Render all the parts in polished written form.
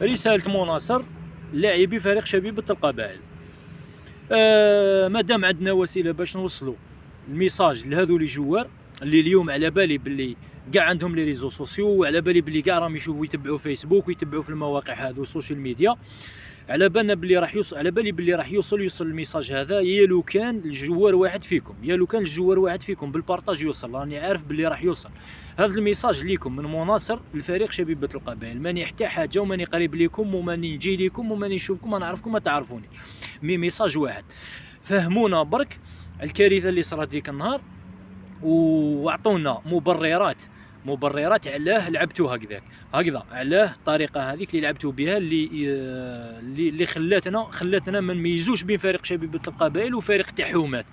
رسالة مناصر لاعبي فريق شبيبة القبائل. مادام عندنا وسيله باش نوصلوا الميساج لهذو لي جوار اللي اليوم على بالي باللي كاع عندهم لي ريزو سوسيو، وعلى بالي باللي كاع راهم يشوفوا يتبعوا فيسبوك ويتبعوا في المواقع هذو السوشيال ميديا، على بالنا باللي راح يوصل، على بالي باللي راح يوصل الميساج هذا يا لو كان الجوار واحد فيكم، يا لو كان الجوار واحد فيكم بالبارطاج يوصل. راني عارف باللي راح يوصل هذا الميساج ليكم من مناصر الفريق شبيبة القبائل. ماني حتى حاجه وماني قريب ليكم وماني نجي ليكم وماني نشوفكم، ما نعرفكم ما تعرفوني، ميساج واحد فهمونا برك الكارثه اللي صارت ديك النهار، واعطونا مبررات علاه لعبتوا هكذا علاه الطريقه هذيك اللي لعبتوا بها اللي خلاتنا ما نميزوش بين فريق شبيبة القبائل وفريق تحومات.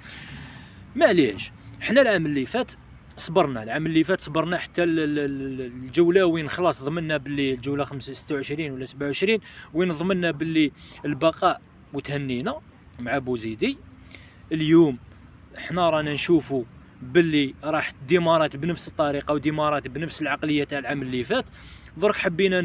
معليش حنا العام اللي فات صبرنا حتى الجوله وين خلاص ضمننا باللي الجوله 26 ولا 27 وين ضمننا باللي البقاء، وتهنينا مع بوزيدي. اليوم حنا رانا نشوفوا باللي راح ديمارات بنفس الطريقه وديمارات بنفس العقليه تاع العام اللي فات. درك حبينا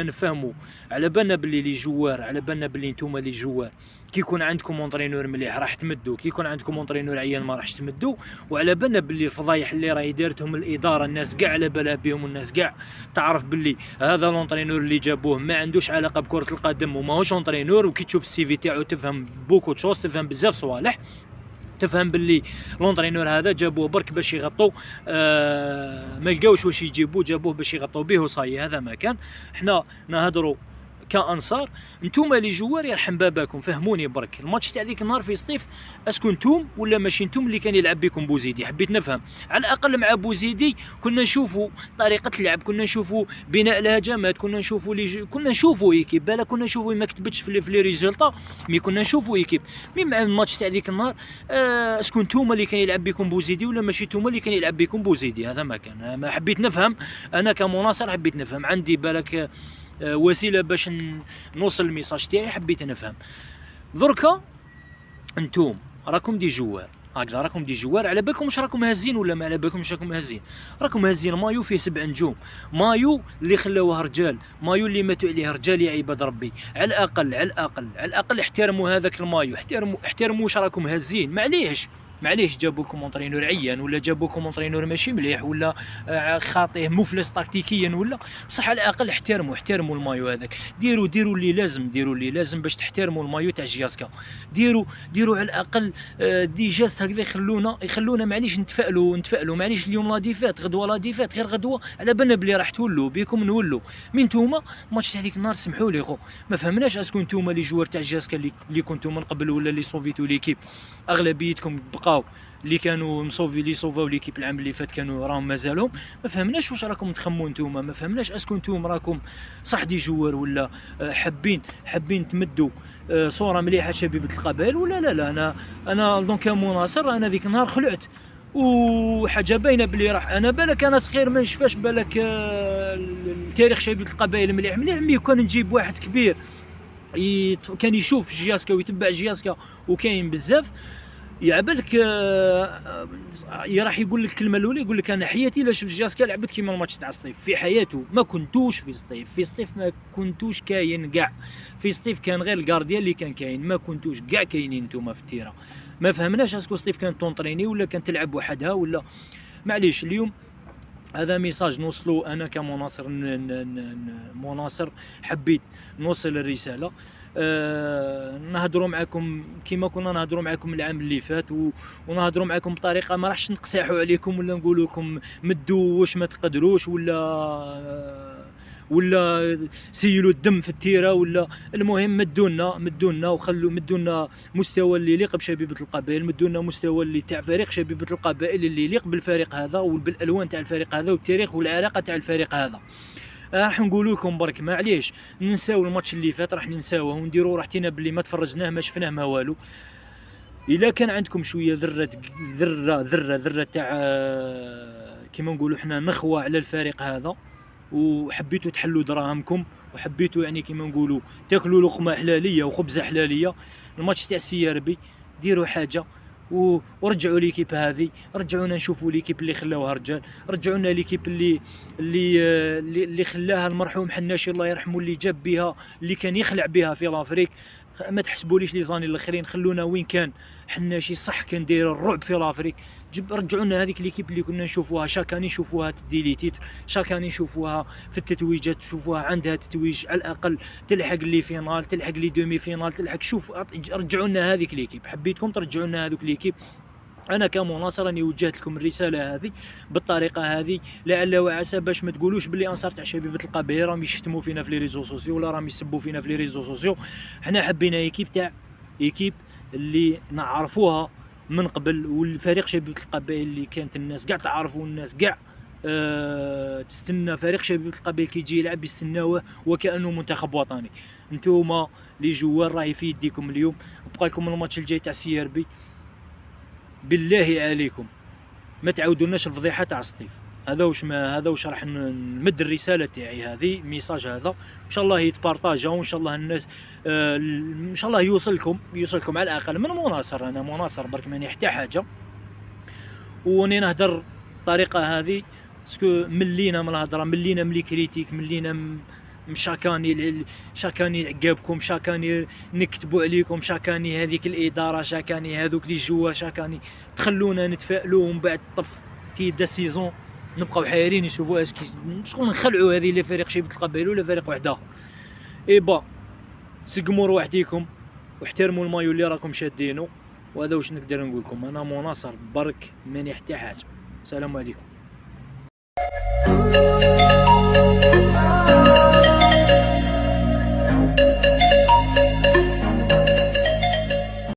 نفهموا على بالنا باللي لي جوار، على بالنا باللي نتوما لي جوار كي يكون عندكم اونطرينور مليح راح تمدوا، كي يكون عندكم اونطرينور عيان ما راحش تمدوا. وعلى بالنا باللي الفضايح اللي راهي دارتهم الاداره الناس كاع على بالها بهم، والناس كاع تعرف باللي هذا الاونطرينور اللي جابوه ما عندوش علاقه بكره القدم وماهوش اونطرينور. وكي تشوف السي في تاعو تفهم بوكو تشوز، تفهم بزاف صوالح، تفهم باللي لونطرينور هذا جابوه برك باش يغطوا ما لقاوش واش يجيبوه، جابوه باش يغطوا به وصاي. هذا ما كان. حنا نهضروا كانصار، نتوما لي جوار يرحم باباكم فهموني برك. الماتش تاع ذيك النهار في سطيف اسكو نتوم ولا ماشي نتوم اللي كان يلعب بكم بوزيدي؟ حبيت نفهم. على الاقل مع بوزيدي كنا نشوفوا طريقه اللعب، كنا نشوفوا بناء الهجمات، كنا نشوفوا ايكيب. بالا كنا نشوفوا ما كتبتش في لي ريزولطا، مي كنا نشوفوا ايكيب. مي مع الماتش تاع ذيك النهار اسكو نتوما اللي كان يلعب بكم بوزيدي ولا ماشي نتوما اللي كان يلعب بكم بوزيدي؟ هذا ما كان. ما حبيت نفهم انا كمناصر، حبيت نفهم. عندي بالك وسيله باش نوصل الميساج تاعي، حبيت نفهم. دركا انتم راكم دي جوار هكذا، راكم دي جوار، على بالكم واش راكم هازين ولا ما على بالكمش راكم هازين؟ راكم هازين مايو فيه 7 نجوم، مايو اللي خلاوه رجال، مايو اللي ماتوا عليه رجال يا عباد ربي. على الاقل احترموا هذاك المايو، احترموا واش راكم هازين. معليش جابوا لكم اونطرينور عيان، ولا جابوا لكم اونطرينور ماشي مليح، ولا خاطئ مفلس تكتيكيا، ولا بصح على الاقل احترموا المايو هذاك. ديروا اللي لازم باش تحترموا المايو تاع جياسكا. ديروا على الاقل دي جاست هكذا يخلونا معليش نتفائلوا. معليش اليوم لا ديفات غدوه لا ديفات، غير غدوه على بالنا بلي راح تولوا بكم نولوا. من نتوما الماتش تاع ديك النهار سمحوا لي خو ما فهمناش اسكو نتوما لي جوار تاع جياسكا اللي كنتم من قبل ولا اللي صوفيتو ليكيب اغلبيتكم بقاو اللي كانوا مصوفي اللي صوفاو ليكيب العام اللي فات كانوا راهم مازالهم. ما فهمناش واش راكم تخموا نتوما، ما فهمناش اسكو نتوما راكم صح دي جوار ولا حابين تمدوا صوره مليحه شبيبه القبائل ولا لا. انا دونك مناصر انا ذيك النهار خلعت، وحاجه باينه بلي راح انا بالك انا صغير ما نشفاش بالك التاريخ شبيبه القبائل مليح. مي كان نجيب واحد كبير كان يشوف جياسكا ويتبع جياسكا وكاين بزاف يعبالك راح يقول لك الكلمه الاولى، يقول لك انا حياتي لا شفت جياسكا لعبت كيما الماتش تاع الصيف في حياته. ما كنتوش في سطيف ما كنتوش كاين كاع. في سطيف كان غير الكارديان اللي كان كاين، ما كنتوش كاع كاينين نتوما في التيره. ما فهمناش اسكو سطيف كانت تونطريني ولا كانت تلعب وحدها ولا. معليش اليوم هذا ميساج نوصلوا. انا كمناصر مناصر حبيت نوصل الرساله. نهضروا معكم كيما كنا نهضروا معكم العام اللي فات، ونهضروا معكم بطريقه ما راحش نقساحوا عليكم ولا نقول لكم مدوا واش ما تقدروش ولا سيلوا الدم في التيره ولا. المهم مدونا وخلوا مدونا مستوى اللي يليق بشبيبه القبائل، مدونا مستوى اللي تاع فريق شبيبه القبائل اللي يليق بالفريق هذا وبالالوان تاع الفريق هذا والتاريخ والعلاقه تاع الفريق هذا. راح نقول لكم برك معليش ننساو الماتش اللي فات، راح ننساوه ونديروا راحتنا باللي ما تفرجناه ما شفناه ما والو. الا كان عندكم شويه ذره تاع كيما نقولوا حنا نخوه على الفريق هذا، وحبيتوا تحلوا دراهمكم، وحبيتوا يعني كيما نقولوا تاكلوا لقمه حلاليه وخبزه حلاليه، الماتش تاع السي ار بي ديروا حاجه ورجعوا ليكيب هذه، رجعونا نشوفوا ليكيب اللي خلاوها رجال، رجعونا ليكيب اللي خلاها المرحوم حناشي الله يرحمه، اللي جاب بها، اللي كان يخلع بها في لافريك. ما تحسبوليش لي زاني الاخرين، خلونا وين كان حناشي صح كان داير الرعب في لافريك. رجعونا هذيك ليكيب اللي كنا نشوفوها شاكاني، نشوفوها تديلي تيتر، شاكاني نشوفوها في التتويجات، نشوفوها عندها تتويج على الاقل تلحق لي فينال، تلحق لي دومي فينال، تلحق. شوف رجعونا هذيك ليكيب، حبيتكم ترجعونا هذوك ليكيب. انا كمناصر راني وجهت لكم الرساله هذه بالطريقه هذه، لعل وعسى باش ما تقولوش باللي انصار تاع شبيبه القبائل راهم يشتموا فينا في لي ريزو سوسيو ولا راهم يسبوا فينا في لي ريزو سوسيو. حنا حبينا ايكيب اللي نعرفوها من قبل، والفريق شبيبه القبائل اللي كانت الناس كاع تعرفوا، الناس كاع تستنى فريق شبيبه القبائل كي يجي يلعب يستناوه وكانه منتخب وطني. نتوما لي جوار راهي في يديكم اليوم، بقى لكم الماتش الجاي تاع سي ار بي. بالله عليكم ما تعاودوناش الفضيحه تاع سطيف. هذا واش راح نمد الرساله تاعي، هذه ميساج هذا ان شاء الله يتبارطاجا، وان شاء الله الناس ان شاء الله يوصلكم على الاقل من مناصر. انا مناصر برك ماني حتى حاجه، وني نهضر الطريقه هذه باسكو ملينا من الهضره، ملينا من لي كريتيك، ملينا شاكاني عقابكم، شاكاني نكتبوا عليكم، شاكاني هذيك الاداره، شاكاني هذوك لي جوا، شاكاني تخلونا نتفائلوا ومن بعد طف كي يبدا السيزون نبقاو حايرين نشوفوا شكون نخلعوا هذه اللي فريق شبيبه القبائل ولا فريق واحد اخر. ايبا سقموا رواحديكم واحترموا المايو اللي راكم شادينه، وهذا واش نقدر نقول لكم. انا مناصر برك ماني حتى حاجه. السلام عليكم.